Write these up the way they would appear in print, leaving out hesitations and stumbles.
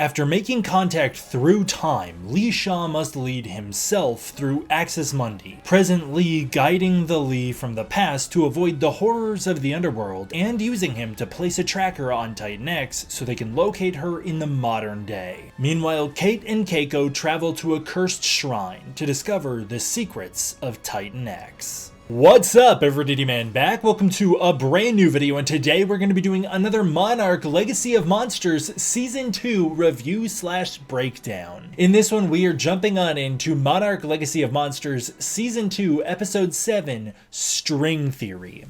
After making contact through time, Lee Shaw must lead himself through Axis Mundi, present Lee guiding the Lee from the past to avoid the horrors of the underworld, and using him to place a tracker on Titan X so they can locate her in the modern day. Meanwhile, Cate and Kieko travel to a cursed shrine to discover the secrets of Titan X. What's up, Everyday Man back? Welcome to a brand new video, and today we're going to be doing another Monarch Legacy of Monsters Season 2 review/breakdown. In this one, we are jumping on into Monarch Legacy of Monsters Season 2, Episode 7, String Theory.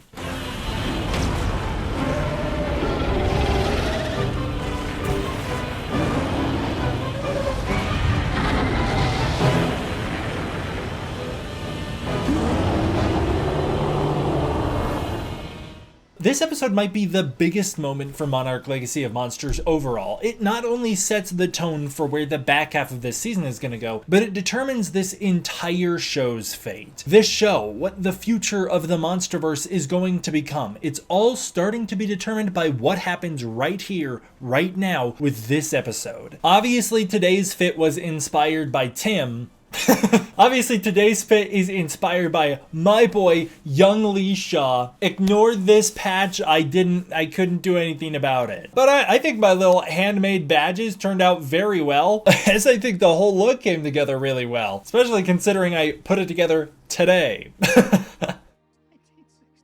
This episode might be the biggest moment for Monarch Legacy of Monsters overall. It not only sets the tone for where the back half of this season is going to go, but it determines this entire show's fate. This show, what the future of the MonsterVerse is going to become, it's all starting to be determined by what happens right here, right now, with this episode. Obviously, today's fit was inspired by Tim. Obviously, today's fit is inspired by my boy, Young Lee Shaw. Ignore this patch, I couldn't do anything about it. But I think my little handmade badges turned out very well, as I think the whole look came together really well, especially considering I put it together today.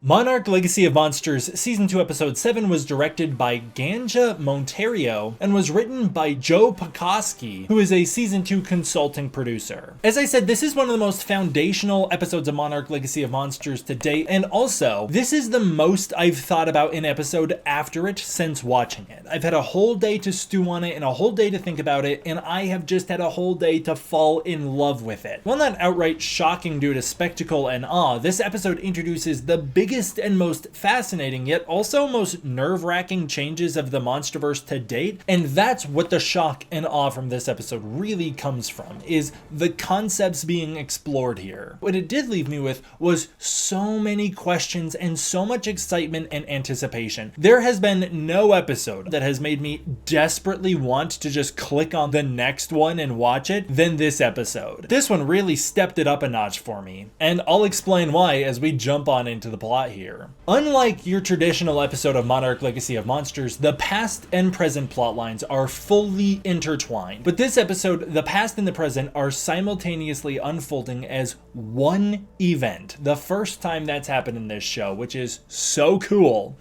Monarch Legacy of Monsters Season 2 Episode 7 was directed by Ganja Monterio and was written by Joe Pekoski, who is a Season 2 consulting producer. As I said, this is one of the most foundational episodes of Monarch Legacy of Monsters to date, and also, this is the most I've thought about an episode after it since watching it. I've had a whole day to stew on it and a whole day to think about it, and I have just had a whole day to fall in love with it. While not outright shocking due to spectacle and awe, this episode introduces the biggest and most fascinating, yet also most nerve-wracking changes of the MonsterVerse to date, and that's what the shock and awe from this episode really comes from, is the concepts being explored here. What it did leave me with was so many questions and so much excitement and anticipation. There has been no episode that has made me desperately want to just click on the next one and watch it than this episode. This one really stepped it up a notch for me, and I'll explain why as we jump on into the plot here. Unlike your traditional episode of Monarch Legacy of Monsters, the past and present plot lines are fully intertwined. But this episode, the past and the present are simultaneously unfolding as one event. The first time that's happened in this show, which is so cool.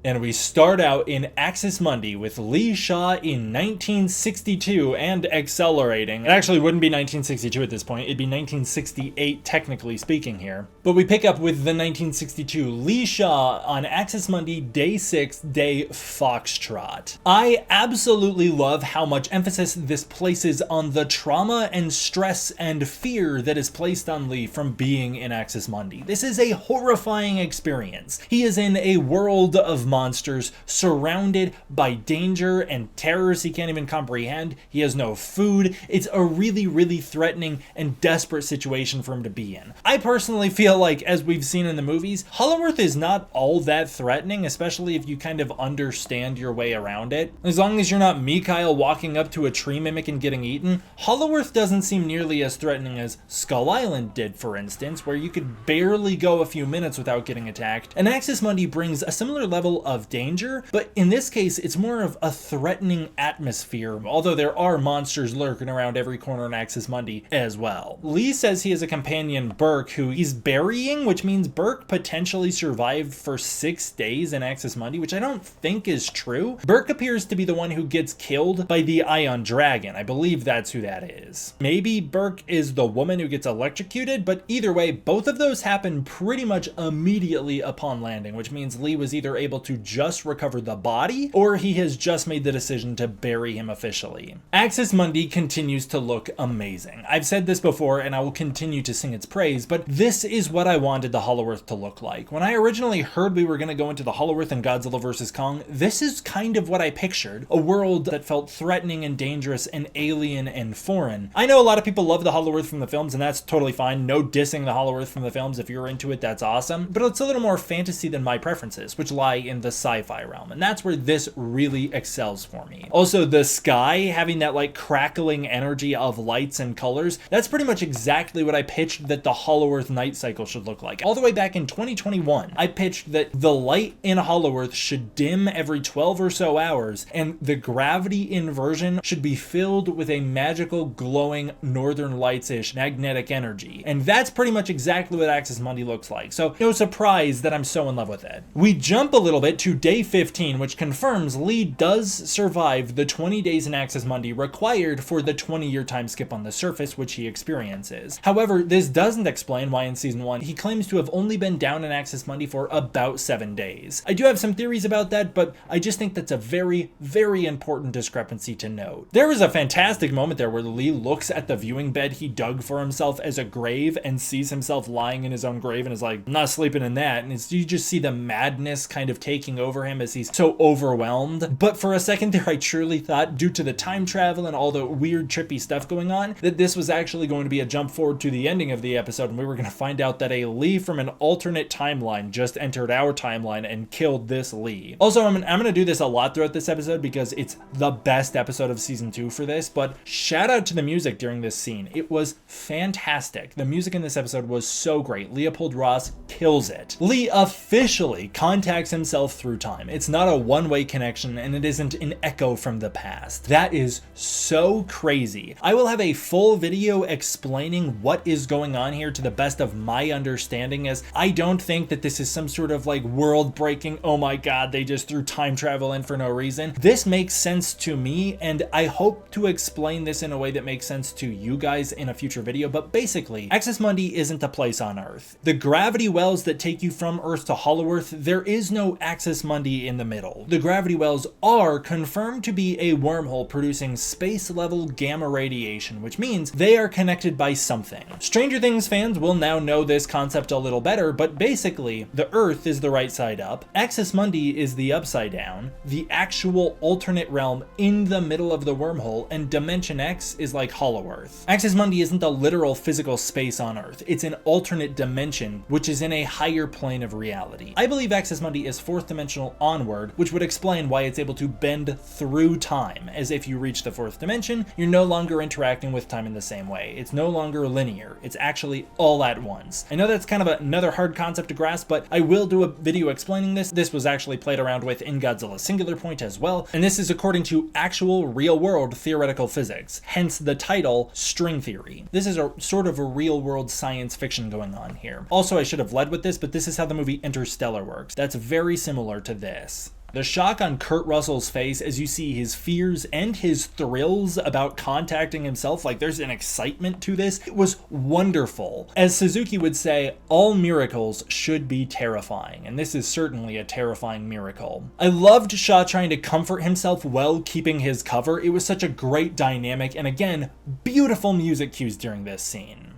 And we start out in Axis Mundi with Lee Shaw in 1962 and accelerating. It actually wouldn't be 1962 at this point, it'd be 1968 technically speaking here. But we pick up with the 1962 Lee Shaw on Axis Mundi Day 6, Day Foxtrot. I absolutely love how much emphasis this places on the trauma and stress and fear that is placed on Lee from being in Axis Mundi. This is a horrifying experience. He is in a world of monsters, surrounded by danger and terrors he can't even comprehend. He has no food. It's a really, really threatening and desperate situation for him to be in. I personally feel like, as we've seen in the movies, Hollow Earth is not all that threatening, especially if you kind of understand your way around it. As long as you're not Mikhail walking up to a tree mimic and getting eaten, Hollow Earth doesn't seem nearly as threatening as Skull Island did, for instance, where you could barely go a few minutes without getting attacked. And Axis Mundi brings a similar level of danger, but in this case, it's more of a threatening atmosphere, although there are monsters lurking around every corner in Axis Mundi as well. Lee says he has a companion, Burke, who he's burying, which means Burke potentially survived for 6 days in Axis Mundi, which I don't think is true. Burke appears to be the one who gets killed by the Ion Dragon. I believe that's who that is. Maybe Burke is the woman who gets electrocuted, but either way, both of those happen pretty much immediately upon landing, which means Lee was either able to just recover the body, or he has just made the decision to bury him officially. Axis Mundi continues to look amazing. I've said this before, and I will continue to sing its praise, but this is what I wanted the Hollow Earth to look like. When I originally heard we were going to go into the Hollow Earth and Godzilla vs. Kong, this is kind of what I pictured. A world that felt threatening and dangerous and alien and foreign. I know a lot of people love the Hollow Earth from the films, and that's totally fine. No dissing the Hollow Earth from the films. If you're into it, that's awesome. But it's a little more fantasy than my preferences, which lie in in the sci-fi realm, and that's where this really excels for me. Also, the sky having that like crackling energy of lights and colors, that's pretty much exactly what I pitched that the Hollow Earth night cycle should look like. All the way back in 2021, I pitched that the light in Hollow Earth should dim every 12 or so hours, and the gravity inversion should be filled with a magical, glowing, northern lights-ish magnetic energy. And that's pretty much exactly what Axis Mundi looks like, so no surprise that I'm so in love with it. We jump a little bit to day 15, which confirms Lee does survive the 20 days in Axis Mundi required for the 20-year time skip on the surface, which he experiences. However, this doesn't explain why in season 1 he claims to have only been down in Axis Mundi for about 7 days. I do have some theories about that, but I just think that's a very, very important discrepancy to note. There was a fantastic moment there where Lee looks at the viewing bed he dug for himself as a grave and sees himself lying in his own grave and is like, I'm not sleeping in that. And you just see the madness kind of taking over him as he's so overwhelmed. But for a second there, I truly thought, due to the time travel and all the weird trippy stuff going on, that this was actually going to be a jump forward to the ending of the episode, and we were going to find out that a Lee from an alternate timeline just entered our timeline and killed this Lee. Also, I'm going to do this a lot throughout this episode because it's the best episode of season 2 for this, but shout out to the music during this scene. It was fantastic. The music in this episode was so great. Leopold Ross kills it. Lee officially contacts himself through time. It's not a one-way connection, and it isn't an echo from the past. That is so crazy. I will have a full video explaining what is going on here to the best of my understanding, as I don't think that this is some sort of like world-breaking, oh my god, they just threw time travel in for no reason. This makes sense to me, and I hope to explain this in a way that makes sense to you guys in a future video. But basically, Axis Mundi isn't a place on Earth. The gravity wells that take you from Earth to Hollow Earth, there is no Axis Mundi in the middle. The gravity wells are confirmed to be a wormhole producing space-level gamma radiation, which means they are connected by something. Stranger Things fans will now know this concept a little better, but basically, the Earth is the right side up, Axis Mundi is the upside down, the actual alternate realm in the middle of the wormhole, and Dimension X is like Hollow Earth. Axis Mundi isn't a literal physical space on Earth, it's an alternate dimension, which is in a higher plane of reality. I believe Axis Mundi is 4th dimensional onward, which would explain why it's able to bend through time, as if you reach the 4th dimension, you're no longer interacting with time in the same way. It's no longer linear, it's actually all at once. I know that's kind of another hard concept to grasp, but I will do a video explaining this. This was actually played around with in Godzilla Singular Point as well, and this is according to actual real-world theoretical physics, hence the title String Theory. This is a sort of a real-world science fiction going on here. Also, I should have led with this, but this is how the movie Interstellar works. That's very similar to this. The shock on Kurt Russell's face as you see his fears and his thrills about contacting himself, like there's an excitement to this, it was wonderful. As Suzuki would say, all miracles should be terrifying, and this is certainly a terrifying miracle. I loved Shaw trying to comfort himself while keeping his cover. It was such a great dynamic, and again, beautiful music cues during this scene.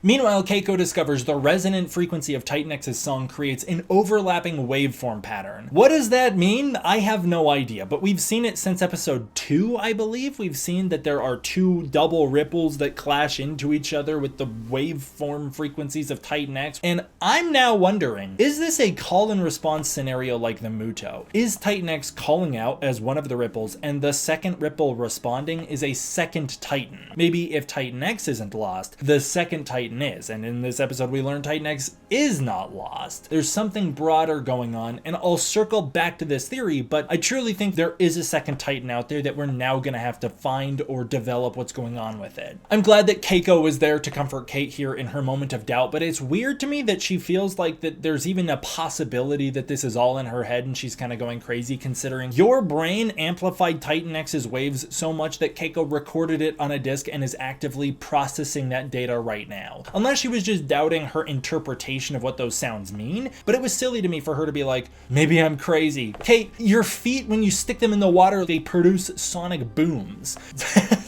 Meanwhile, Keiko discovers the resonant frequency of Titan X's song creates an overlapping waveform pattern. What does that mean? I have no idea, but we've seen it since episode 2, I believe. We've seen that there are 2 double ripples that clash into each other with the waveform frequencies of Titan X, and I'm now wondering, is this a call and response scenario like the Muto? Is Titan X calling out as one of the ripples, and the second ripple responding is a second Titan? Maybe if Titan X isn't lost, the second Titan is, and in this episode we learn Titan X is not lost. There's something broader going on, and I'll circle back to this theory, but I truly think there is a second Titan out there that we're now gonna have to find or develop what's going on with it. I'm glad that Keiko was there to comfort Kate here in her moment of doubt, but it's weird to me that she feels like that there's even a possibility that this is all in her head and she's kind of going crazy, considering your brain amplified Titan X's waves so much that Keiko recorded it on a disc and is actively processing that data right now. Unless she was just doubting her interpretation of what those sounds mean, but it was silly to me for her to be like, maybe I'm crazy. Kate, your feet, when you stick them in the water, they produce sonic booms.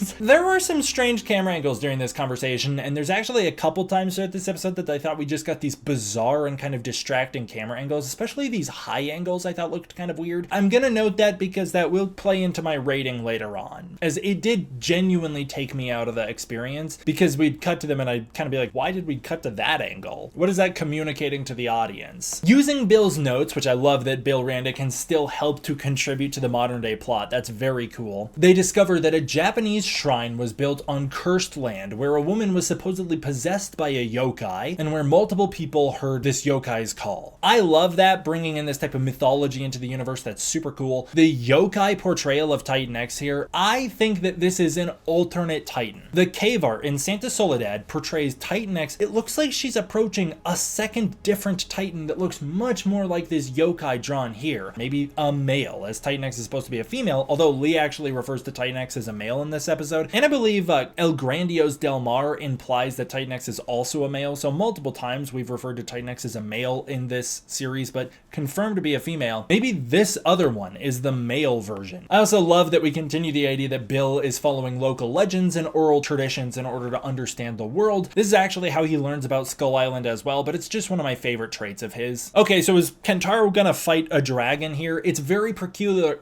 is. There were some strange camera angles during this conversation, and there's actually a couple times throughout this episode that I thought we just got these bizarre and kind of distracting camera angles, especially these high angles I thought looked kind of weird. I'm gonna note that because that will play into my rating later on, as it did genuinely take me out of the experience, because we'd cut to them and I'd kind of be like, why did we cut to that angle? What is that communicating to the audience? Using Bill's notes, which I love that Bill Randa can still help to contribute to the modern day plot, that's very cool. They discover that a Japanese shrine was built on cursed land where a woman was supposedly possessed by a yokai and where multiple people heard this yokai's call. I love that, bringing in this type of mythology into the universe. That's super cool. The yokai portrayal of Titan X here, I think that this is an alternate Titan. The cave art in Santa Soledad portrays Titan X. It looks like she's approaching a second different Titan that looks much more like this yokai drawn here. Maybe a male, as Titan X is supposed to be a female, although Lee actually refers to Titan X as a male in this episode. And I believe El Grandiose Del Mar implies that Titan X is also a male, so multiple times we've referred to Titan X as a male in this series, but confirmed to be a female. Maybe this other one is the male version. I also love that we continue the idea that Bill is following local legends and oral traditions in order to understand the world. This is actually how he learns about Skull Island as well, but it's just one of my favorite traits of his. Okay, so is Kentaro gonna fight a dragon here? It's very peculiar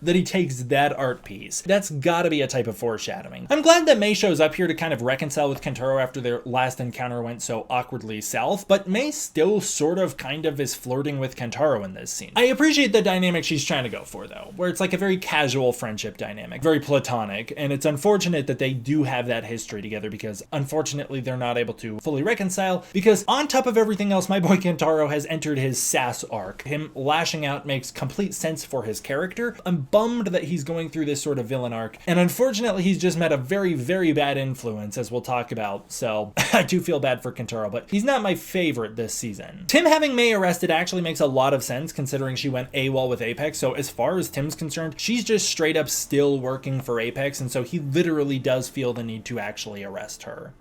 that he takes that art piece. That's gotta be a type of foreshadowing. I'm glad that Mei shows up here to kind of reconcile with Kentaro after their last encounter went so awkwardly south, but Mei still sort of kind of is flirting with Kentaro in this scene. I appreciate the dynamic she's trying to go for though, where it's like a very casual friendship dynamic, very platonic, and it's unfortunate that they do have that history together because unfortunately they're not able to fully reconcile, because on top of everything else, my boy Kentaro has entered his sass arc. Him lashing out makes complete sense for his character. I'm bummed that he's going through this sort of villain arc, and unfortunately he's just met a very, very bad influence, as we'll talk about, so I do feel bad for Kentaro, but he's not my favorite this season. Tim having Mei arrested actually makes a lot of sense considering she went AWOL with Apex, so as far as Tim's concerned, she's just straight up still working for Apex, and so he literally does feel the need to actually arrest her.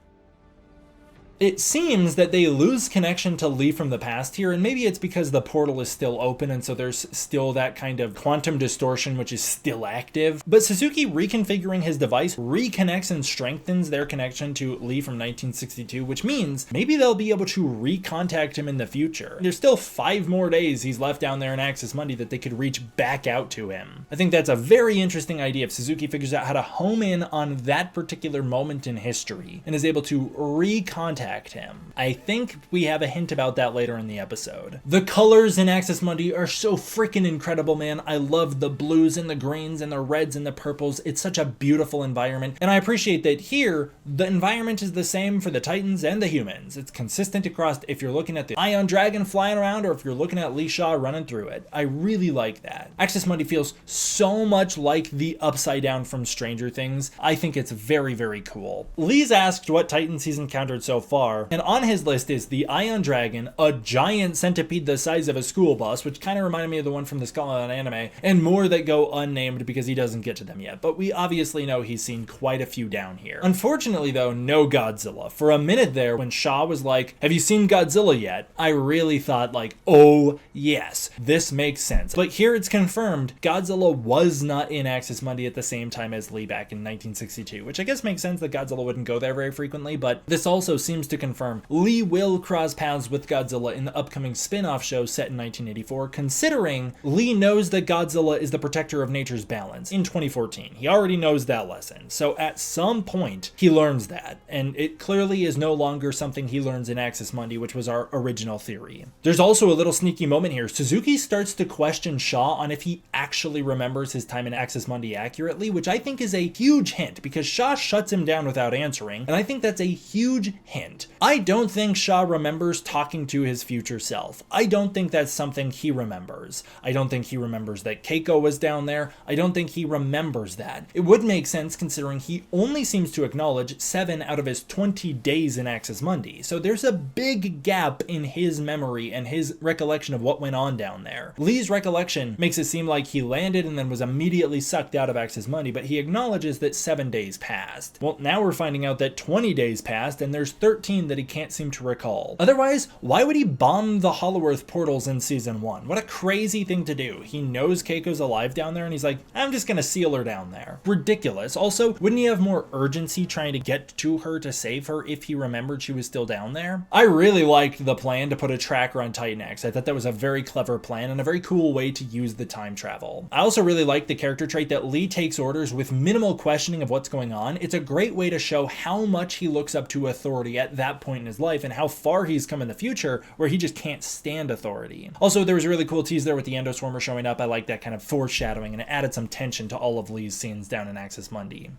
It seems that they lose connection to Lee from the past here, and maybe it's because the portal is still open and so there's still that kind of quantum distortion which is still active. But Suzuki reconfiguring his device reconnects and strengthens their connection to Lee from 1962, which means maybe they'll be able to recontact him in the future. There's still 5 more days he's left down there in Axis Mundi that they could reach back out to him. I think that's a very interesting idea if Suzuki figures out how to home in on that particular moment in history and is able to recontact him. I think we have a hint about that later in the episode. The colors in Axis Mundi are so freaking incredible, man. I love the blues and the greens and the reds and the purples. It's such a beautiful environment, and I appreciate that here the environment is the same for the Titans and the humans. It's consistent across if you're looking at the Ion Dragon flying around or if you're looking at Lee Shaw running through it. I really like that. Axis Mundi feels so much like the Upside Down from Stranger Things. I think it's very, very cool. Lee's asked what Titans he's encountered so far, and on his list is the Ion Dragon, a giant centipede the size of a school bus, which kind of reminded me of the one from the Skull Island anime, and more that go unnamed because he doesn't get to them yet, but we obviously know he's seen quite a few down here. Unfortunately though, no Godzilla. For a minute there, when Shaw was like, have you seen Godzilla yet? I really thought like, oh yes, this makes sense. But here it's confirmed, Godzilla was not in Axis Mundi at the same time as Lee back in 1962, which I guess makes sense that Godzilla wouldn't go there very frequently, but this also seems to confirm Lee will cross paths with Godzilla in the upcoming spin-off show set in 1984, considering Lee knows that Godzilla is the protector of nature's balance in 2014. He already knows that lesson, so at some point he learns that, and it clearly is no longer something he learns in Axis Mundi, which was our original theory. There's also a little sneaky moment here. Suzuki starts to question Shaw on if he actually remembers his time in Axis Mundi accurately, which I think is a huge hint, because Shaw shuts him down without answering, and I think that's a huge hint. I don't think Shaw remembers talking to his future self. I don't think that's something he remembers. I don't think he remembers that Keiko was down there. I don't think he remembers that. It would make sense considering he only seems to acknowledge 7 out of his 20 days in Axis Mundi. So there's a big gap in his memory and his recollection of what went on down there. Lee's recollection makes it seem like he landed and then was immediately sucked out of Axis Mundi, but he acknowledges that 7 days passed. Well, now we're finding out that 20 days passed and there's 13 14 that he can't seem to recall. Otherwise, why would he bomb the Hollow Earth portals in season 1? What a crazy thing to do. He knows Keiko's alive down there and he's like, I'm just gonna seal her down there. Ridiculous. Also, wouldn't he have more urgency trying to get to her to save her if he remembered she was still down there? I really liked the plan to put a tracker on Titan X. I thought that was a very clever plan and a very cool way to use the time travel. I also really like the character trait that Lee takes orders with minimal questioning of what's going on. It's a great way to show how much he looks up to authority at that point in his life and how far he's come in the future where he just can't stand authority. Also, there was a really cool tease there with the Endoswarmer showing up. I like that kind of foreshadowing and it added some tension to all of Lee's scenes down in Axis Mundi.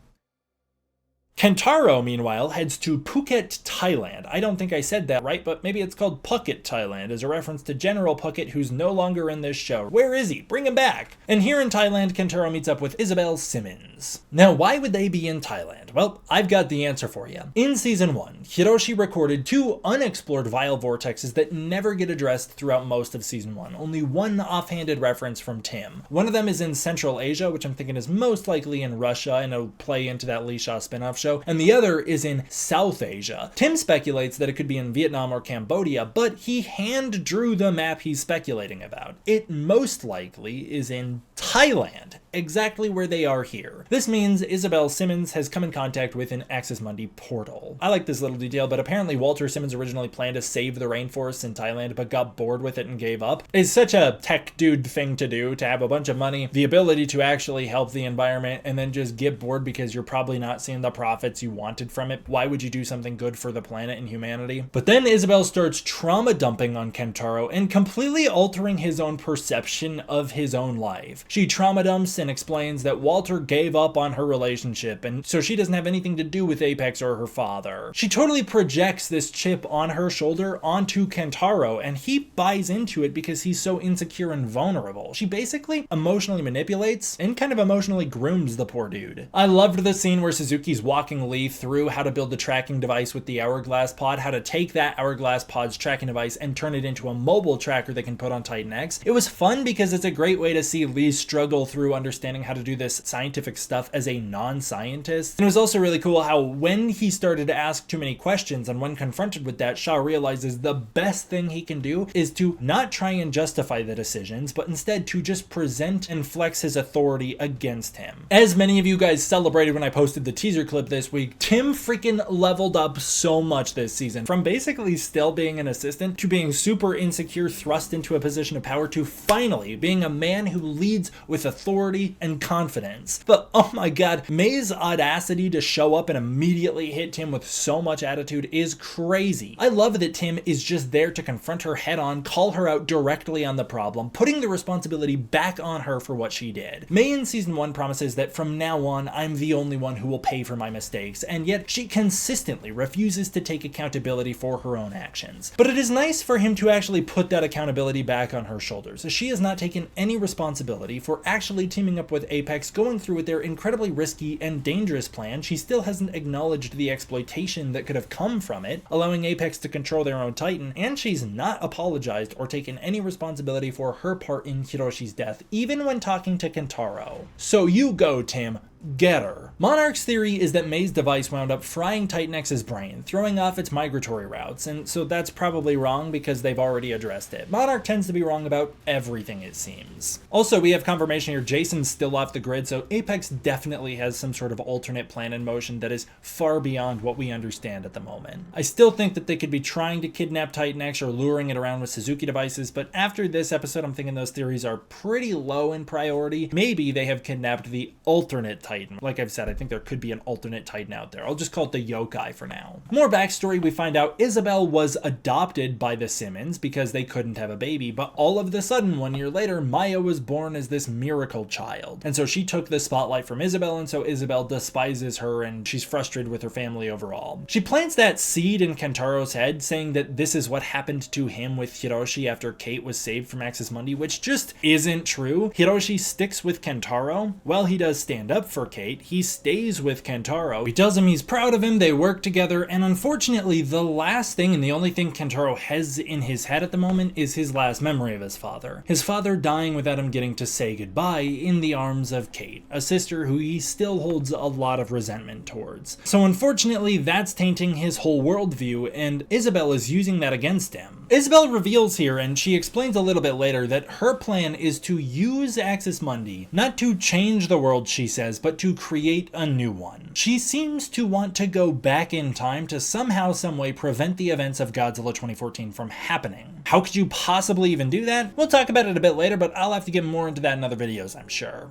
Kentaro, meanwhile, heads to Phuket, Thailand. I don't think I said that right, but maybe it's called Phuket, Thailand, as a reference to General Phuket, who's no longer in this show. Where is he? Bring him back! And here in Thailand, Kentaro meets up with Isabel Simmons. Now, why would they be in Thailand? Well, I've got the answer for you. In season 1, Hiroshi recorded 2 unexplored vial vortexes that never get addressed throughout most of season 1. Only one offhanded reference from Tim. One of them is in Central Asia, which I'm thinking is most likely in Russia, and it'll play into that Lee Shaw spin-off show. And the other is in South Asia. Tim speculates that it could be in Vietnam or Cambodia, but he hand drew the map he's speculating about. It most likely is in Thailand, exactly where they are here. This means Isabel Simmons has come in contact with an Axis Mundi portal. I like this little detail, but apparently Walter Simmons originally planned to save the rainforests in Thailand, but got bored with it and gave up. It's such a tech dude thing to do, to have a bunch of money, the ability to actually help the environment, and then just get bored because you're probably not seeing the profits you wanted from it. Why would you do something good for the planet and humanity? But then Isabel starts trauma dumping on Kentaro and completely altering his own perception of his own life. She trauma dumps and explains that Walter gave up on her relationship, and so she doesn't have anything to do with Apex or her father. She totally projects this chip on her shoulder onto Kentaro, and he buys into it because he's so insecure and vulnerable. She basically emotionally manipulates and kind of emotionally grooms the poor dude. I loved the scene where Suzuki's walking Lee through how to build the tracking device with the Hourglass pod, how to take that Hourglass pod's tracking device and turn it into a mobile tracker they can put on Titan X. It was fun because it's a great way to see Lee struggle through understanding how to do this scientific stuff as a non-scientist. And it was also really cool how when he started to ask too many questions and when confronted with that, Shaw realizes the best thing he can do is to not try and justify the decisions, but instead to just present and flex his authority against him. As many of you guys celebrated when I posted the teaser clip this week, Tim freaking leveled up so much this season. From basically still being an assistant to being super insecure, thrust into a position of power, to finally being a man who leads with authority and confidence. But oh my god, May's audacity to show up and immediately hit Tim with so much attitude is crazy. I love that Tim is just there to confront her head on, call her out directly on the problem, putting the responsibility back on her for what she did. May in season 1 promises that from now on, I'm the only one who will pay for my mistakes, and yet she consistently refuses to take accountability for her own actions. But it is nice for him to actually put that accountability back on her shoulders, as she has not taken any responsibility for actually teaming up with Apex, going through with their incredibly risky and dangerous plan. She still hasn't acknowledged the exploitation that could have come from it, allowing Apex to control their own Titan, and she's not apologized or taken any responsibility for her part in Hiroshi's death, even when talking to Kentaro. So you go, Tim. Get her. Monarch's theory is that May's device wound up frying Titan X's brain, throwing off its migratory routes, and so that's probably wrong because they've already addressed it. Monarch tends to be wrong about everything, it seems. Also, we have confirmation here Jason's still off the grid, so Apex definitely has some sort of alternate plan in motion that is far beyond what we understand at the moment. I still think that they could be trying to kidnap Titan X or luring it around with Suzuki devices, but after this episode, I'm thinking those theories are pretty low in priority. Maybe they have kidnapped the alternate Titan. Like I've said, I think there could be an alternate Titan out there. I'll just call it the Yokai for now. More backstory, we find out Isabel was adopted by the Simmons because they couldn't have a baby, but all of a sudden, 1 year later, Maya was born as this miracle child. And so she took the spotlight from Isabel, and so Isabel despises her and she's frustrated with her family overall. She plants that seed in Kentaro's head, saying that this is what happened to him with Hiroshi after Cate was saved from Axis Mundi, which just isn't true. Hiroshi sticks with Kentaro. Well, he does stand up for for Cate. He stays with Kentaro. He tells him he's proud of him, they work together, and unfortunately, the last thing and the only thing Kentaro has in his head at the moment is his last memory of his father. His father dying without him getting to say goodbye in the arms of Cate, a sister who he still holds a lot of resentment towards. So unfortunately, that's tainting his whole worldview, and Isabelle is using that against him. Isabelle reveals here, and she explains a little bit later, that her plan is to use Axis Mundi, not to change the world, she says, but to create a new one. She seems to want to go back in time to somehow, someway prevent the events of Godzilla 2014 from happening. How could you possibly even do that? We'll talk about it a bit later, but I'll have to get more into that in other videos, I'm sure.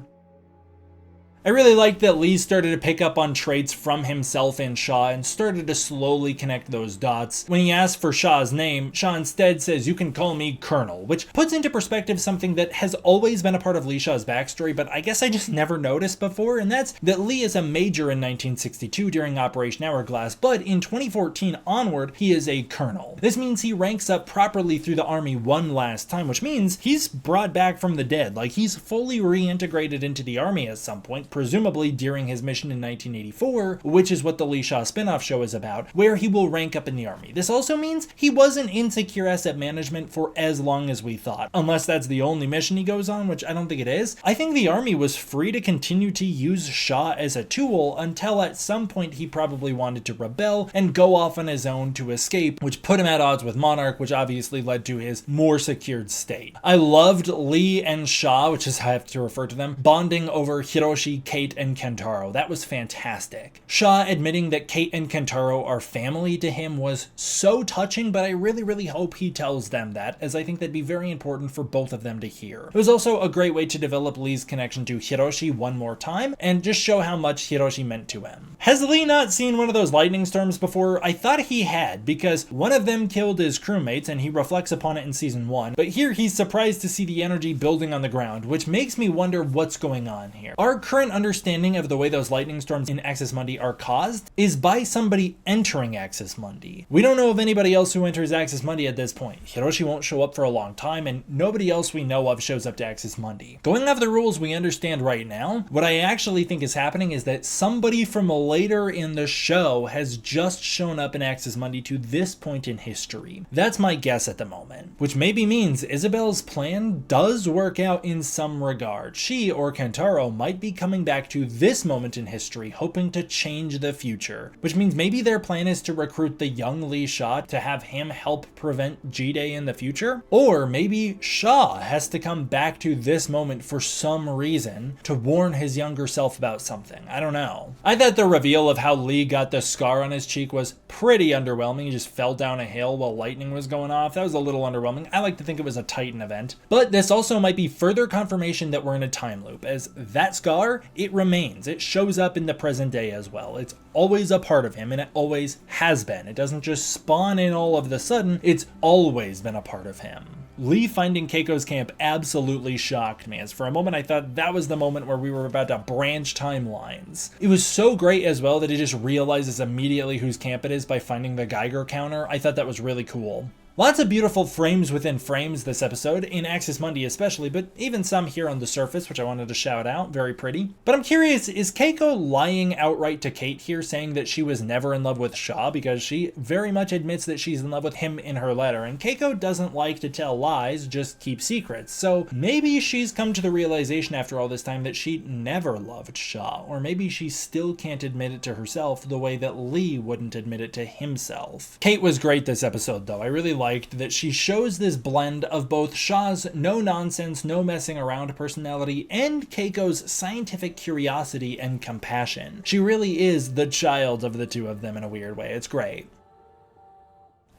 I really liked that Lee started to pick up on traits from himself and Shaw and started to slowly connect those dots. When he asks for Shaw's name, Shaw instead says, "You can call me Colonel," which puts into perspective something that has always been a part of Lee Shaw's backstory, but I guess I just never noticed before, and that's that Lee is a major in 1962 during Operation Hourglass, but in 2014 onward, he is a colonel. This means he ranks up properly through the army one last time, which means he's brought back from the dead, like he's fully reintegrated into the army at some point, presumably during his mission in 1984, which is what the Lee Shaw spin-off show is about, where he will rank up in the army. This also means he wasn't in secure asset management for as long as we thought, unless that's the only mission he goes on, which I don't think it is. I think the army was free to continue to use Shaw as a tool until at some point he probably wanted to rebel and go off on his own to escape, which put him at odds with Monarch, which obviously led to his more secured state. I loved Lee and Shaw, which is how I have to refer to them, bonding over Hiroshi, Cate, and Kentaro. That was fantastic. Shaw admitting that Cate and Kentaro are family to him was so touching, but I really hope he tells them that, as I think that'd be very important for both of them to hear. It was also a great way to develop Lee's connection to Hiroshi one more time, and just show how much Hiroshi meant to him. Has Lee not seen one of those lightning storms before? I thought he had, because one of them killed his crewmates, and he reflects upon it in season 1, but here he's surprised to see the energy building on the ground, which makes me wonder what's going on here. Our current understanding of the way those lightning storms in Axis Mundi are caused is by somebody entering Axis Mundi. We don't know of anybody else who enters Axis Mundi at this point. Hiroshi won't show up for a long time, and nobody else we know of shows up to Axis Mundi. Going off the rules we understand right now, what I actually think is happening is that somebody from later in the show has just shown up in Axis Mundi to this point in history. That's my guess at the moment, which maybe means Isabelle's plan does work out in some regard. She, or Kentaro, might be coming back to this moment in history, hoping to change the future, which means maybe their plan is to recruit the young Lee Shaw to have him help prevent G-Day in the future, or maybe Shaw has to come back to this moment for some reason to warn his younger self about something. I don't know. I thought the reveal of how Lee got the scar on his cheek was pretty underwhelming. He just fell down a hill while lightning was going off. That was a little underwhelming. I like to think it was a Titan event, but this also might be further confirmation that we're in a time loop, as that scar, it remains. It shows up in the present day as well. It's always a part of him, and it always has been. It doesn't just spawn in all of the sudden, it's always been a part of him. Lee finding Keiko's camp absolutely shocked me, as for a moment I thought that was the moment where we were about to branch timelines. It was so great as well that he just realizes immediately whose camp it is by finding the Geiger counter. I thought that was really cool. Lots of beautiful frames within frames this episode, in Axis Mundi especially, but even some here on the surface, which I wanted to shout out, very pretty. But I'm curious, is Keiko lying outright to Cate here, saying that she was never in love with Shaw? Because she very much admits that she's in love with him in her letter, and Keiko doesn't like to tell lies, just keep secrets. So maybe she's come to the realization after all this time that she never loved Shaw, or maybe she still can't admit it to herself the way that Lee wouldn't admit it to himself. Cate was great this episode though. I really liked that she shows this blend of both Shaw's no-nonsense, no-messing-around personality and Keiko's scientific curiosity and compassion. She really is the child of the two of them in a weird way. It's great.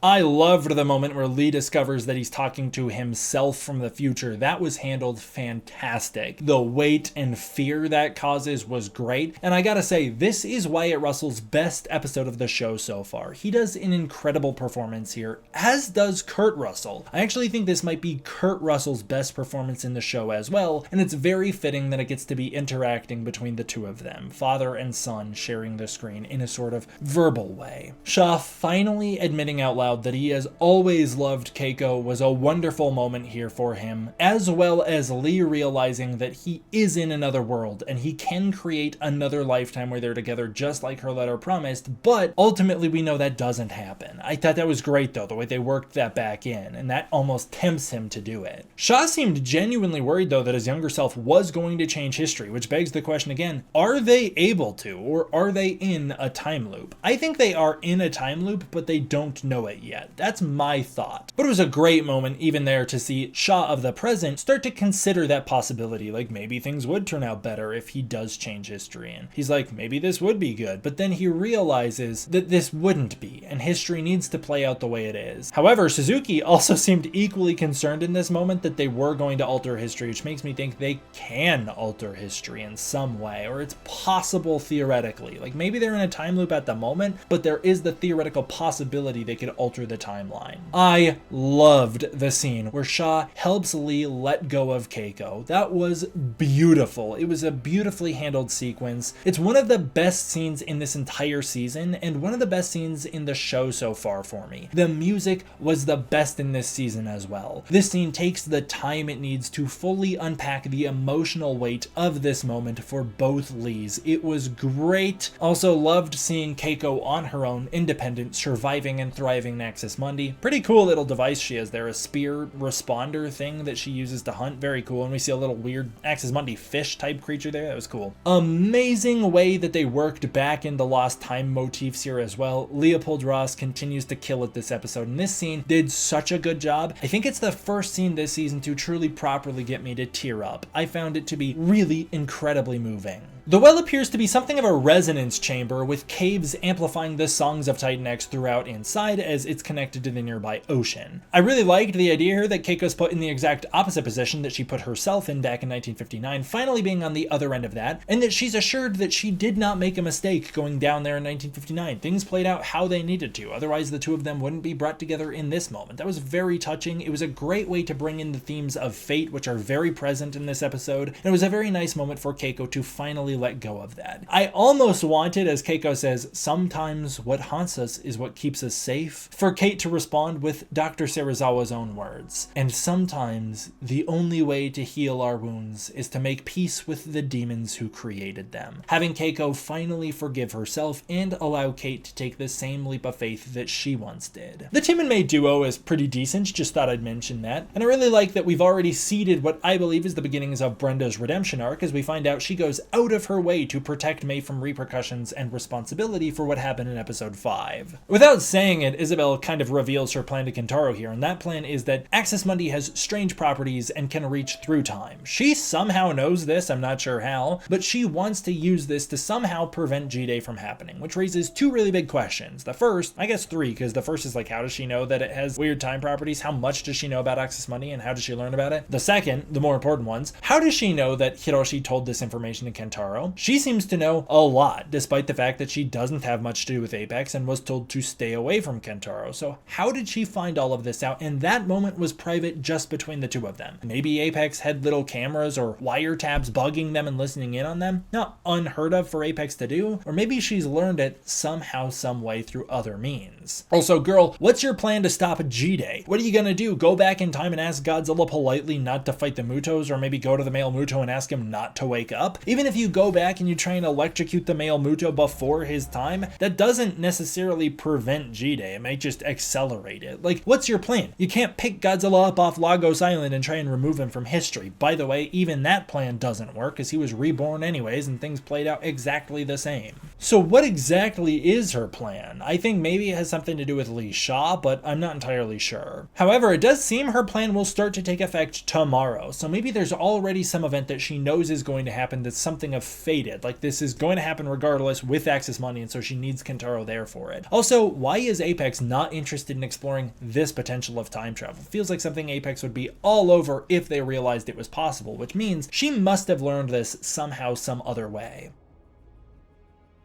I loved the moment where Lee discovers that he's talking to himself from the future. That was handled fantastic. The weight and fear that causes was great. And I gotta say, this is Wyatt Russell's best episode of the show so far. He does an incredible performance here, as does Kurt Russell. I actually think this might be Kurt Russell's best performance in the show as well, and it's very fitting that it gets to be interacting between the two of them, father and son sharing the screen in a sort of verbal way. Shaw finally admitting out loud aloud that he has always loved Keiko was a wonderful moment here for him, as well as Lee realizing that he is in another world and he can create another lifetime where they're together just like her letter promised, but ultimately we know that doesn't happen. I thought that was great though, the way they worked that back in, and that almost tempts him to do it. Shaw seemed genuinely worried though that his younger self was going to change history, which begs the question again, are they able to, or are they in a time loop? I think they are in a time loop, but they don't know it yet. That's my thought. But it was a great moment even there to see Shaw of the present start to consider that possibility, like maybe things would turn out better if he does change history, and he's like, maybe this would be good, but then he realizes that this wouldn't be, and history needs to play out the way it is. However, Suzuki also seemed equally concerned in this moment that they were going to alter history, which makes me think they can alter history in some way, or it's possible theoretically. Like maybe they're in a time loop at the moment, but there is the theoretical possibility they could alter the timeline. I loved the scene where Shaw helps Lee let go of Keiko. That was beautiful. It was a beautifully handled sequence. It's one of the best scenes in this entire season, and one of the best scenes in the show so far for me. The music was the best in this season as well. This scene takes the time it needs to fully unpack the emotional weight of this moment for both Lees. It was great. Also loved seeing Keiko on her own, independent, surviving and thriving in Axis Mundi. Pretty cool little device she has there, a spear responder thing that she uses to hunt. Very cool. And we see a little weird Axis Mundi fish type creature there. That was cool. Amazing way that they worked back into lost time motifs here as well. Leopold Ross continues to kill it this episode, and this scene did such a good job. I think it's the first scene this season to truly properly get me to tear up. I found it to be really incredibly moving. The well appears to be something of a resonance chamber, with caves amplifying the songs of Titan X throughout inside as it's connected to the nearby ocean. I really liked the idea here that Keiko's put in the exact opposite position that she put herself in back in 1959, finally being on the other end of that, and that she's assured that she did not make a mistake going down there in 1959. Things played out how they needed to, otherwise the two of them wouldn't be brought together in this moment. That was very touching. It was a great way to bring in the themes of fate, which are very present in this episode, and it was a very nice moment for Keiko to finally let go of that. I almost wanted, as Keiko says, sometimes what haunts us is what keeps us safe, for Kate to respond with Dr. Serizawa's own words. And sometimes the only way to heal our wounds is to make peace with the demons who created them. Having Keiko finally forgive herself and allow Kate to take the same leap of faith that she once did. The Tim and May duo is pretty decent, just thought I'd mention that. And I really like that we've already seeded what I believe is the beginnings of Brenda's redemption arc, as we find out she goes out of her way to protect May from repercussions and responsibility for what happened in episode 5. Without saying it, Isabel kind of reveals her plan to Kentaro here, and that plan is that Axis Mundi has strange properties and can reach through time. She somehow knows this, I'm not sure how, but she wants to use this to somehow prevent G-Day from happening, which raises two really big questions. The first, I guess three, because the first is like, how does she know that it has weird time properties? How much does she know about Axis Mundi, and how does she learn about it? The second, the more important ones, how does she know that Hiroshi told this information to Kentaro? She seems to know a lot, despite the fact that she doesn't have much to do with Apex and was told to stay away from Kentaro. So how did she find all of this out? And that moment was private just between the two of them. Maybe Apex had little cameras or wiretaps bugging them and listening in on them. Not unheard of for Apex to do. Or maybe she's learned it somehow, some way through other means. Also, girl, what's your plan to stop G-Day? What are you gonna do? Go back in time and ask Godzilla politely not to fight the Mutos, or maybe go to the male Muto and ask him not to wake up? Even if you go back and you try and electrocute the male Muto before his time, that doesn't necessarily prevent G-Day. It might just accelerate it. Like, what's your plan? You can't pick Godzilla up off Lagos Island and try and remove him from history. By the way, even that plan doesn't work, because he was reborn anyways and things played out exactly the same. So what exactly is her plan? I think maybe it has something to do with Lee Shaw, but I'm not entirely sure. However, it does seem her plan will start to take effect tomorrow, so maybe there's already some event that she knows is going to happen that's something of fated, like this is going to happen regardless with Axis Mundi, and so she needs Kentaro there for it. Also, why is Apex not interested in exploring this potential of time travel? Feels like something Apex would be all over if they realized it was possible, which means she must have learned this somehow, some other way.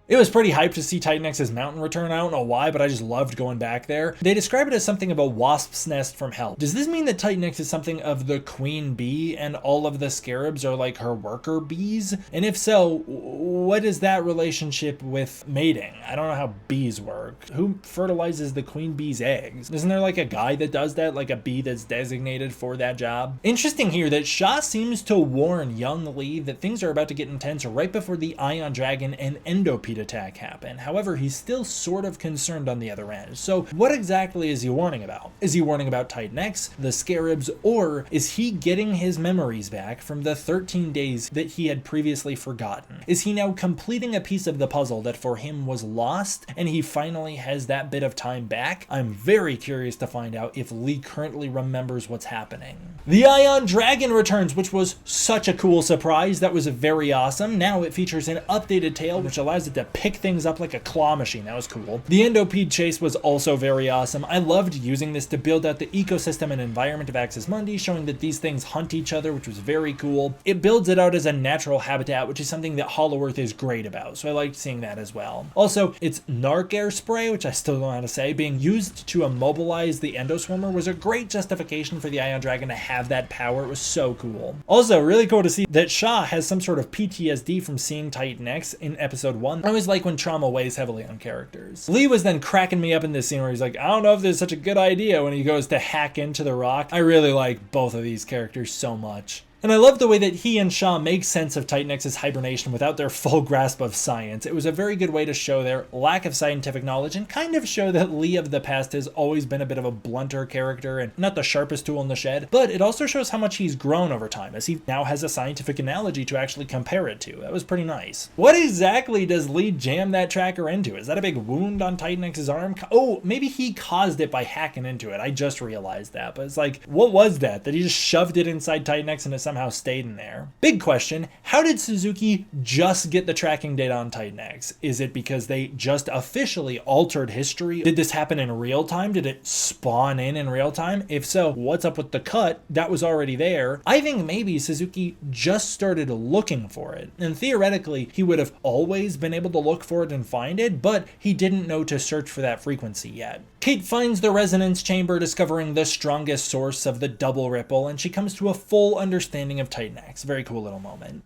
It was pretty hyped to see Titan X's mountain return. I don't know why, but I just loved going back there. They describe it as something of a wasp's nest from hell. Does this mean that Titan X is something of the queen bee and all of the scarabs are like her worker bees? And if so, what is that relationship with mating? I don't know how bees work. Who fertilizes the queen bee's eggs? Isn't there like a guy that does that, like a bee that's designated for that job? Interesting here that Shaw seems to warn young Lee that things are about to get intense right before the Ion Dragon and Endopede attack happen. However, he's still sort of concerned on the other end. So what exactly is he warning about? Is he warning about Titan X, the scarabs, or is he getting his memories back from the 13 days that he had previously forgotten? Is he now completing a piece of the puzzle that for him was lost and he finally has that bit of time back? I'm very curious to find out if Lee currently remembers what's happening. The Ion Dragon returns, which was such a cool surprise. That was very awesome. Now it features an updated tail, which allows it to pick things up like a claw machine. That was cool. The Endopede chase was also very awesome. I loved using this to build out the ecosystem and environment of Axis Mundi, showing that these things hunt each other, which was very cool. It builds it out as a natural habitat, which is something that Hollow Earth is great about, so I liked seeing that as well. Also, its Narc air spray, which I still don't know how to say, being used to immobilize the Endoswimmer was a great justification for the Ion Dragon to have that power. It was so cool. Also, really cool to see that Shaw has some sort of PTSD from seeing Titan X in episode 1. I always like when trauma weighs heavily on characters. Lee was then cracking me up in this scene where he's like, I don't know if this is such a good idea when he goes to hack into the rock. I really like both of these characters so much. And I love the way that he and Shaw make sense of Titan X's hibernation without their full grasp of science. It was a very good way to show their lack of scientific knowledge and kind of show that Lee of the past has always been a bit of a blunter character and not the sharpest tool in the shed, but it also shows how much he's grown over time as he now has a scientific analogy to actually compare it to. That was pretty nice. What exactly does Lee jam that tracker into? Is that a big wound on Titan X's arm? Oh, maybe he caused it by hacking into it. I just realized that, but it's like, what was that? That he just shoved it inside Titan X and it somehow stayed in there. Big question, how did Suzuki just get the tracking data on Titan X? Is it because they just officially altered history? Did this happen in real time? Did it spawn in real time? If so, what's up with the cut that was already there? I think maybe Suzuki just started looking for it, and theoretically he would have always been able to look for it and find it, but he didn't know to search for that frequency yet. Kate finds the resonance chamber, discovering the strongest source of the double ripple, and she comes to a full understanding of Titan X. Very cool little moment.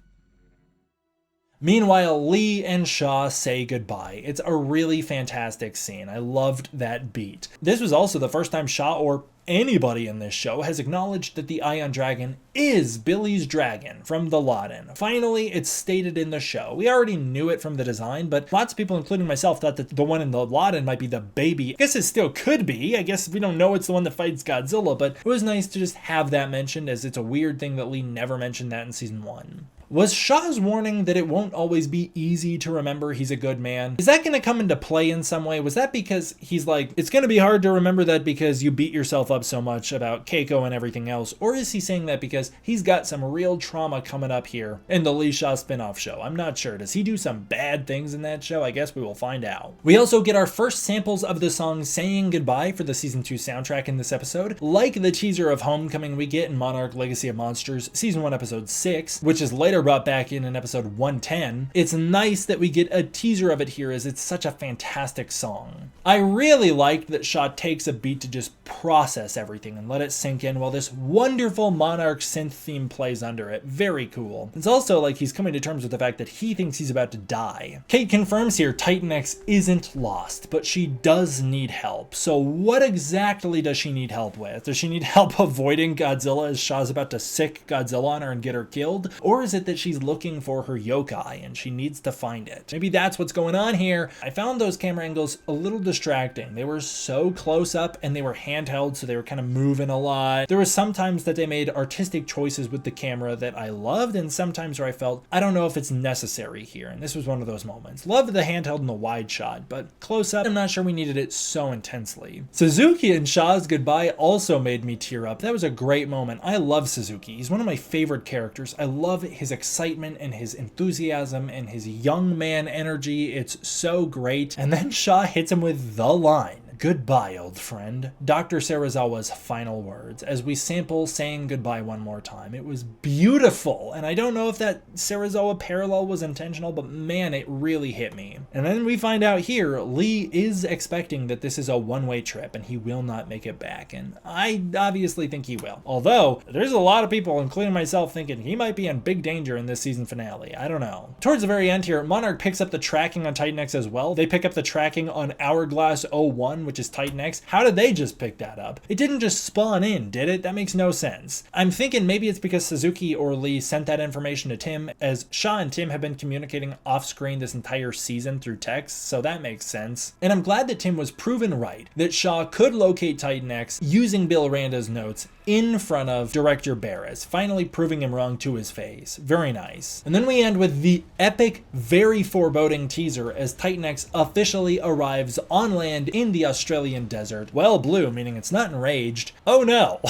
Meanwhile, Lee and Shaw say goodbye. It's a really fantastic scene. I loved that beat. This was also the first time Shaw or anybody in this show has acknowledged that the Ion Dragon is Billy's dragon from the Laden. Finally, it's stated in the show. We already knew it from the design, but lots of people, including myself, thought that the one in the Laden might be the baby. I guess it still could be. I guess we don't know it's the one that fights Godzilla, but it was nice to just have that mentioned, as it's a weird thing that Lee never mentioned that in season 1. Was Shaw's warning that it won't always be easy to remember he's a good man? Is that going to come into play in some way? Was that because he's like, it's going to be hard to remember that because you beat yourself up so much about Keiko and everything else? Or is he saying that because he's got some real trauma coming up here in the Lee Shaw spin-off show? I'm not sure. Does he do some bad things in that show? I guess we will find out. We also get our first samples of the song Saying Goodbye for the season 2 soundtrack in this episode, like the teaser of Homecoming we get in Monarch Legacy of Monsters season 1 episode 6, which is later brought back in episode 110. It's nice that we get a teaser of it here, as it's such a fantastic song. I really liked that Shaw takes a beat to just process everything and let it sink in while this wonderful Monarch synth theme plays under it. Very cool. It's also like he's coming to terms with the fact that he thinks he's about to die. Kate confirms here Titan X isn't lost, but she does need help. So what exactly does she need help with? Does she need help avoiding Godzilla as Shaw's about to sick Godzilla on her and get her killed? Or is it that she's looking for her yokai and she needs to find it? Maybe that's what's going on here. I found those camera angles a little distracting. They were so close up and they were handheld, so they were kind of moving a lot. There was sometimes that they made artistic choices with the camera that I loved, and sometimes where I felt, I don't know if it's necessary here, and this was one of those moments. Loved the handheld and the wide shot, but close up, I'm not sure we needed it so intensely. Suzuki and Shaw's goodbye also made me tear up. That was a great moment. I love Suzuki. He's one of my favorite characters. I love his excitement and his enthusiasm and his young man energy. It's so great. And then Shaw hits him with the line, Goodbye, old friend. Dr. Serizawa's final words as we sample saying goodbye one more time. It was beautiful, and I don't know if that Serizawa parallel was intentional, but man, it really hit me. And then we find out here, Lee is expecting that this is a one-way trip and he will not make it back, and I obviously think he will. Although, there's a lot of people, including myself, thinking he might be in big danger in this season finale. I don't know. Towards the very end here, Monarch picks up the tracking on Titan X as well. They pick up the tracking on Hourglass 01, which is Titan X. How did they just pick that up? It didn't just spawn in, did it? That makes no sense. I'm thinking maybe it's because Suzuki or Lee sent that information to Tim, as Shaw and Tim have been communicating off-screen this entire season through text, so that makes sense. And I'm glad that Tim was proven right, that Shaw could locate Titan X using Bill Randa's notes in front of Director Barris, finally proving him wrong to his face. Very nice. And then we end with the epic, very foreboding teaser as Titan X officially arrives on land in the Australian desert. Well, blue, meaning it's not enraged. Oh no!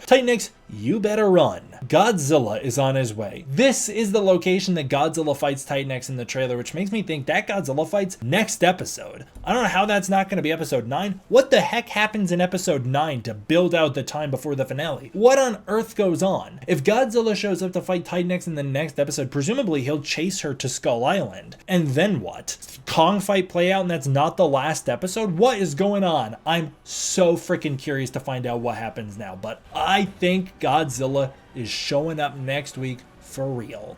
Titan X, you better run. Godzilla is on his way. This is the location that Godzilla fights Titan X in the trailer, which makes me think that Godzilla fights next episode. I don't know how that's not going to be episode 9. What the heck happens in episode 9 to build out the time before the finale? What on earth goes on? If Godzilla shows up to fight Titan X in the next episode, presumably he'll chase her to Skull Island. And then what? Kong fight play out and that's not the last episode? What is going on? I'm so freaking curious to find out what happens now, but I think Godzilla is showing up next week for real.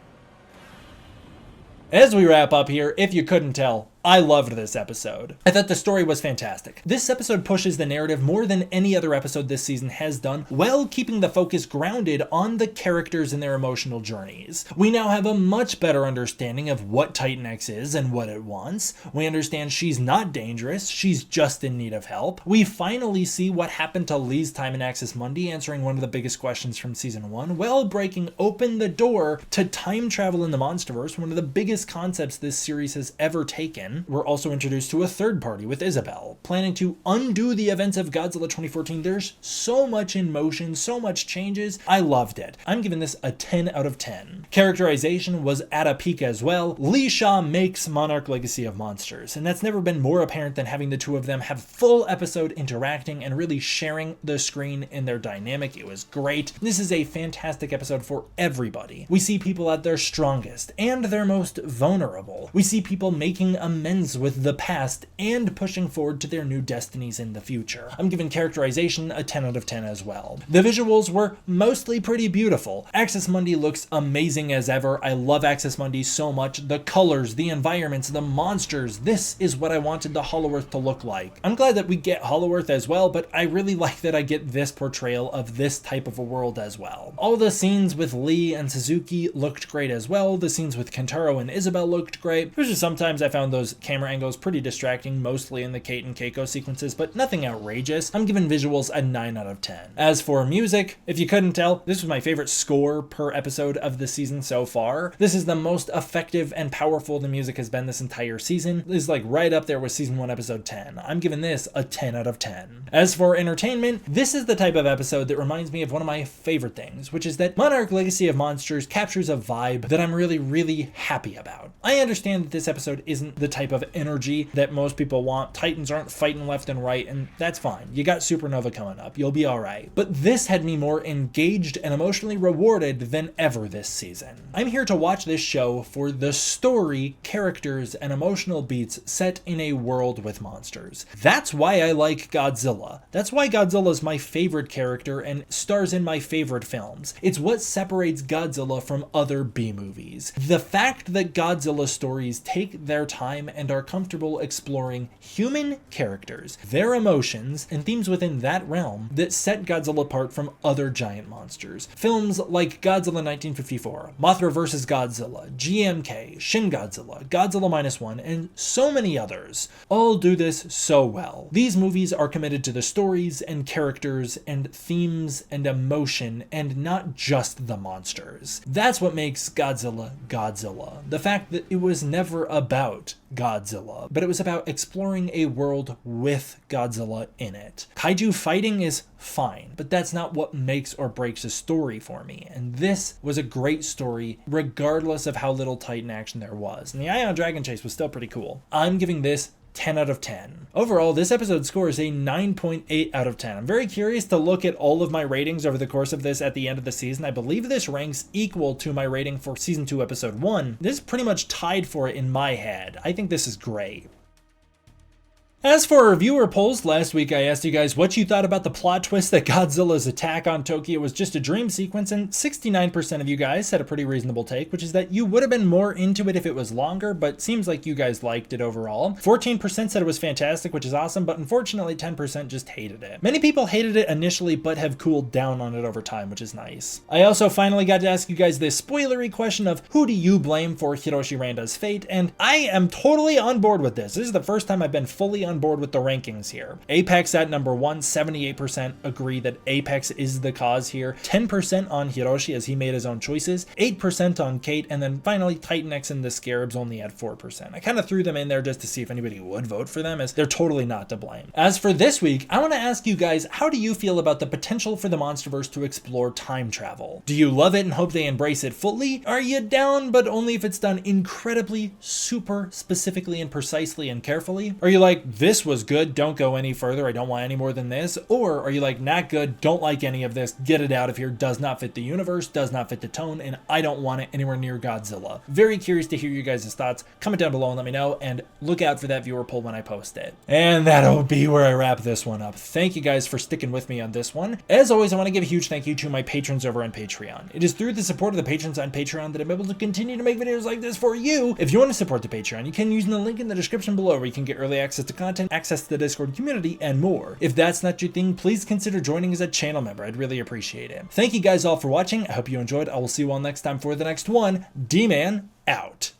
As we wrap up here, if you couldn't tell, I loved this episode. I thought the story was fantastic. This episode pushes the narrative more than any other episode this season has done, while keeping the focus grounded on the characters and their emotional journeys. We now have a much better understanding of what Titan X is and what it wants. We understand she's not dangerous, she's just in need of help. We finally see what happened to Lee's time in Axis Mundi, answering one of the biggest questions from season 1, while breaking open the door to time travel in the MonsterVerse, one of the biggest concepts this series has ever taken. We're also introduced to a third party with Isabel, planning to undo the events of Godzilla 2014. There's so much in motion, so much changes. I loved it. I'm giving this a 10 out of 10. Characterization was at a peak as well. Lee Shaw makes Monarch Legacy of Monsters, and that's never been more apparent than having the two of them have full episode interacting and really sharing the screen in their dynamic. It was great. This is a fantastic episode for everybody. We see people at their strongest and their most vulnerable. We see people making amends with the past and pushing forward to their new destinies in the future. I'm giving characterization a 10 out of 10 as well. The visuals were mostly pretty beautiful. Axis Mundi looks amazing as ever. I love Axis Mundi so much. The colors, the environments, the monsters. This is what I wanted the Hollow Earth to look like. I'm glad that we get Hollow Earth as well, but I really like that I get this portrayal of this type of a world as well. All the scenes with Lee and Suzuki looked great as well. The scenes with Kentaro and Isabel looked great. There's just sometimes I found those camera angles pretty distracting, mostly in the Cate and Kieko sequences, but nothing outrageous. I'm giving visuals a 9 out of 10. As for music, if you couldn't tell, this was my favorite score per episode of the season so far. This is the most effective and powerful the music has been this entire season. This is like right up there with season 1 episode 10. I'm giving this a 10 out of 10. As for entertainment, this is the type of episode that reminds me of one of my favorite things, which is that Monarch Legacy of Monsters captures a vibe that I'm really happy about. I understand that this episode isn't the type of energy that most people want. Titans aren't fighting left and right, and that's fine. You got Supernova coming up. You'll be alright. But this had me more engaged and emotionally rewarded than ever this season. I'm here to watch this show for the story, characters, and emotional beats set in a world with monsters. That's why I like Godzilla. That's why Godzilla is my favorite character and stars in my favorite films. It's what separates Godzilla from other B-movies. The fact that Godzilla stories take their time and are comfortable exploring human characters, their emotions, and themes within that realm that set Godzilla apart from other giant monsters. Films like Godzilla 1954, Mothra vs. Godzilla, GMK, Shin Godzilla, Godzilla -1, and so many others all do this so well. These movies are committed to the stories and characters and themes and emotion and not just the monsters. That's what makes Godzilla Godzilla. The fact that it was never about Godzilla, but it was about exploring a world with Godzilla in it. Kaiju fighting is fine, but that's not what makes or breaks a story for me, and this was a great story regardless of how little Titan action there was, and the Ion Dragon chase was still pretty cool. I'm giving this 10 out of 10. Overall, this episode scores a 9.8 out of 10. I'm very curious to look at all of my ratings over the course of this at the end of the season. I believe this ranks equal to my rating for season 2 episode 1. This is pretty much tied for it in my head. I think this is great. As for our viewer polls, last week I asked you guys what you thought about the plot twist that Godzilla's attack on Tokyo was just a dream sequence, and 69% of you guys had a pretty reasonable take, which is that you would have been more into it if it was longer, but seems like you guys liked it overall. 14% said it was fantastic, which is awesome, but unfortunately 10% just hated it. Many people hated it initially, but have cooled down on it over time, which is nice. I also finally got to ask you guys this spoilery question of who do you blame for Hiroshi Randa's fate, and I am totally on board with this. This is the first time I've been fully on board with the rankings here. Apex at number 1, 78% agree that Apex is the cause here, 10% on Hiroshi as he made his own choices, 8% on Cate, and then finally Titan X and the Scarabs only at 4%. I kind of threw them in there just to see if anybody would vote for them, as they're totally not to blame. As for this week, I want to ask you guys, how do you feel about the potential for the MonsterVerse to explore time travel? Do you love it and hope they embrace it fully? Are you down, but only if it's done incredibly, super specifically and precisely and carefully? Are you like, this was good, don't go any further, I don't want any more than this? Or are you like, not good, don't like any of this, get it out of here, does not fit the universe, does not fit the tone, and I don't want it anywhere near Godzilla? Very curious to hear you guys' thoughts. Comment down below and let me know, and look out for that viewer poll when I post it. And that'll be where I wrap this one up. Thank you guys for sticking with me on this one. As always, I want to give a huge thank you to my patrons over on Patreon. It is through the support of the patrons on Patreon that I'm able to continue to make videos like this for you. If you want to support the Patreon, you can use the link in the description below where you can get early access to content, access to the Discord community, and more. If that's not your thing, please consider joining as a channel member. I'd really appreciate it. Thank you guys all for watching. I hope you enjoyed. I will see you all next time for the next one. D-Man out.